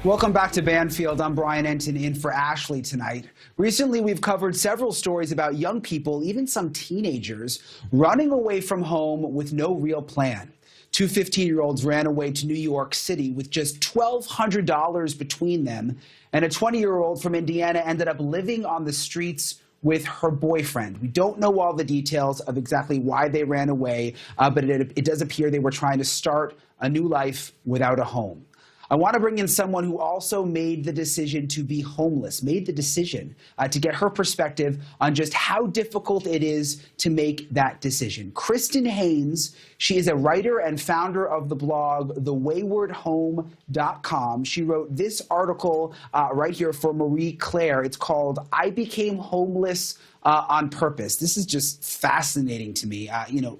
Welcome back to Banfield. I'm Brian Enton in for Ashleigh tonight. Recently, we've covered several stories about young people, even some teenagers, running away from home with no real plan. Two 15-year-olds ran away to New York City with just $1,200 between them, and a 20-year-old from Indiana ended up living on the streets with her boyfriend. We don't know all the details of exactly why they ran away, but it does appear they were trying to start a new life without a home. I want to bring in someone who also made the decision to be homeless, made the decision to get her perspective on just how difficult it is to make that decision. Kristin Hanes, she is a writer and founder of the blog thewaywardhome.com. She wrote this article right here for Marie Claire. It's called "I Became Homeless on Purpose." This is just fascinating to me.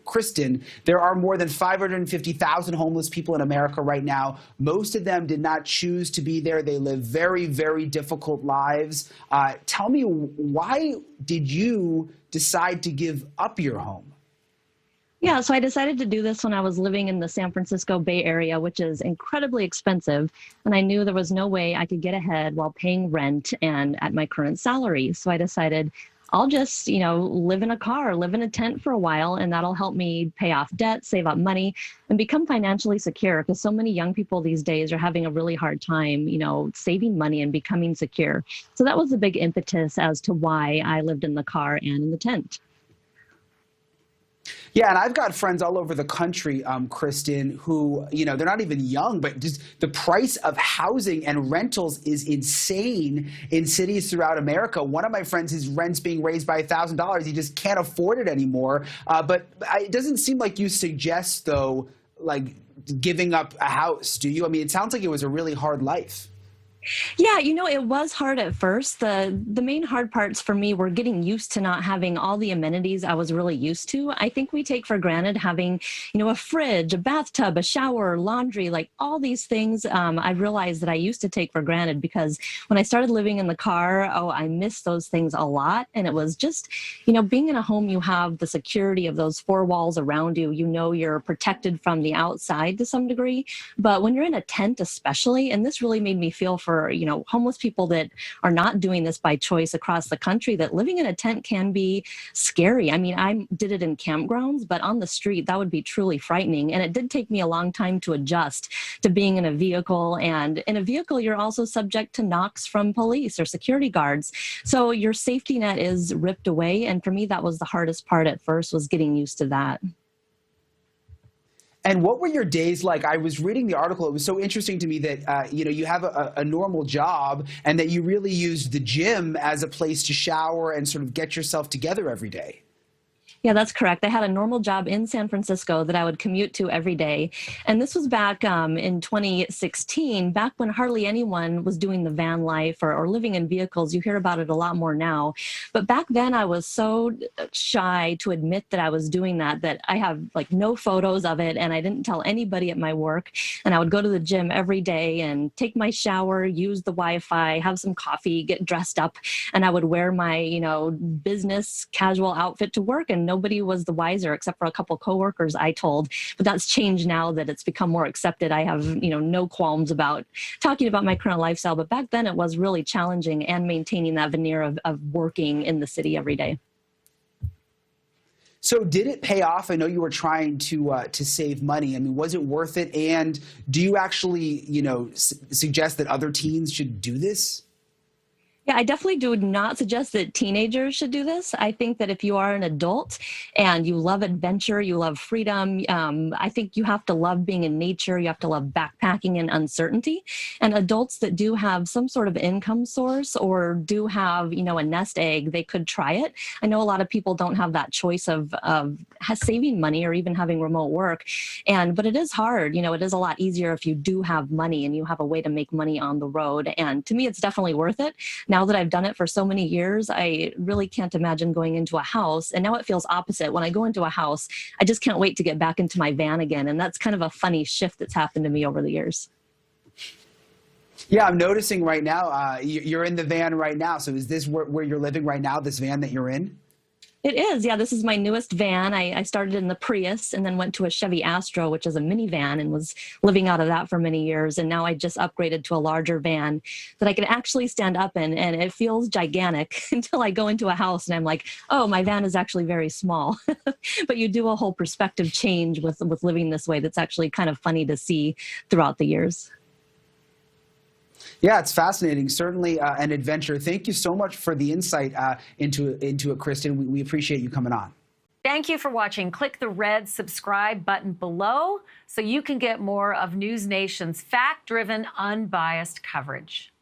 Kristin, there are more than 550,000 homeless people in America right now. Most of them did not choose to be there. They live very, very difficult lives. Tell me, why did you decide to give up your home? Yeah, so I decided to do this when I was living in the San Francisco Bay Area, which is incredibly expensive. And I knew there was no way I could get ahead while paying rent and at my current salary. So I decided I'll just, live in a car, live in a tent for a while, and that'll help me pay off debt, save up money, and become financially secure, because so many young people these days are having a really hard time, saving money and becoming secure. So that was the big impetus as to why I lived in the car and in the tent. Yeah, and I've got friends all over the country, Kristin, who, they're not even young, but just the price of housing and rentals is insane in cities throughout America. One of my friends, his rent's being raised by $1,000. He just can't afford it anymore. But it doesn't seem like you suggest, though, like giving up a house, do you? I mean, it sounds like it was a really hard life. Yeah, it was hard at first. The main hard parts for me were getting used to not having all the amenities I was really used to. I think we take for granted having, a fridge, a bathtub, a shower, laundry, like all these things. I realized that I used to take for granted because when I started living in the car, I missed those things a lot. And it was just, being in a home, you have the security of those four walls around you. You're protected from the outside to some degree. But when you're in a tent especially, and this really made me feel for homeless people that are not doing this by choice across the country, that living in a tent can be scary. I mean, I did it in campgrounds, but on the street, that would be truly frightening. And it did take me a long time to adjust to being in a vehicle. And in a vehicle, you're also subject to knocks from police or security guards. So your safety net is ripped away. And for me, that was the hardest part at first, was getting used to that. And what were your days like? I was reading the article. It was so interesting to me that, you have a normal job and that you really used the gym as a place to shower and sort of get yourself together every day. Yeah, that's correct. I had a normal job in San Francisco that I would commute to every day. And this was back in 2016, back when hardly anyone was doing the van life or living in vehicles. You hear about it a lot more now. But back then I was so shy to admit that I was doing that I have no photos of it. And I didn't tell anybody at my work. And I would go to the gym every day and take my shower, use the Wi-Fi, have some coffee, get dressed up. And I would wear my, business casual outfit to work. And nobody was the wiser except for a couple coworkers I told. But that's changed now that it's become more accepted. I have, no qualms about talking about my current lifestyle. But back then it was really challenging and maintaining that veneer of working in the city every day. So did it pay off? I know you were trying to save money. I mean, was it worth it? And do you actually, suggest that other teens should do this? Yeah, I definitely do not suggest that teenagers should do this. I think that if you are an adult and you love adventure, you love freedom, I think you have to love being in nature. You have to love backpacking and uncertainty. And adults that do have some sort of income source or do have, a nest egg, they could try it. I know a lot of people don't have that choice of saving money or even having remote work. But it is hard. It is a lot easier if you do have money and you have a way to make money on the road. And to me, it's definitely worth it. Now that I've done it for so many years, I really can't imagine going into a house. And now it feels opposite. When I go into a house, I just can't wait to get back into my van again. And that's kind of a funny shift that's happened to me over the years. Yeah, I'm noticing right now, you're in the van right now. So is this where you're living right now, this van that you're in? It is. Yeah, this is my newest van. I started in the Prius and then went to a Chevy Astro, which is a minivan, and was living out of that for many years. And now I just upgraded to a larger van that I can actually stand up in. And it feels gigantic until I go into a house and I'm like, oh, my van is actually very small. But you do a whole perspective change with living this way that's actually kind of funny to see throughout the years. Yeah, it's fascinating. Certainly an adventure. Thank you so much for the insight into it, Kristin. We appreciate you coming on. Thank you for watching. Click the red subscribe button below so you can get more of NewsNation's fact-driven, unbiased coverage.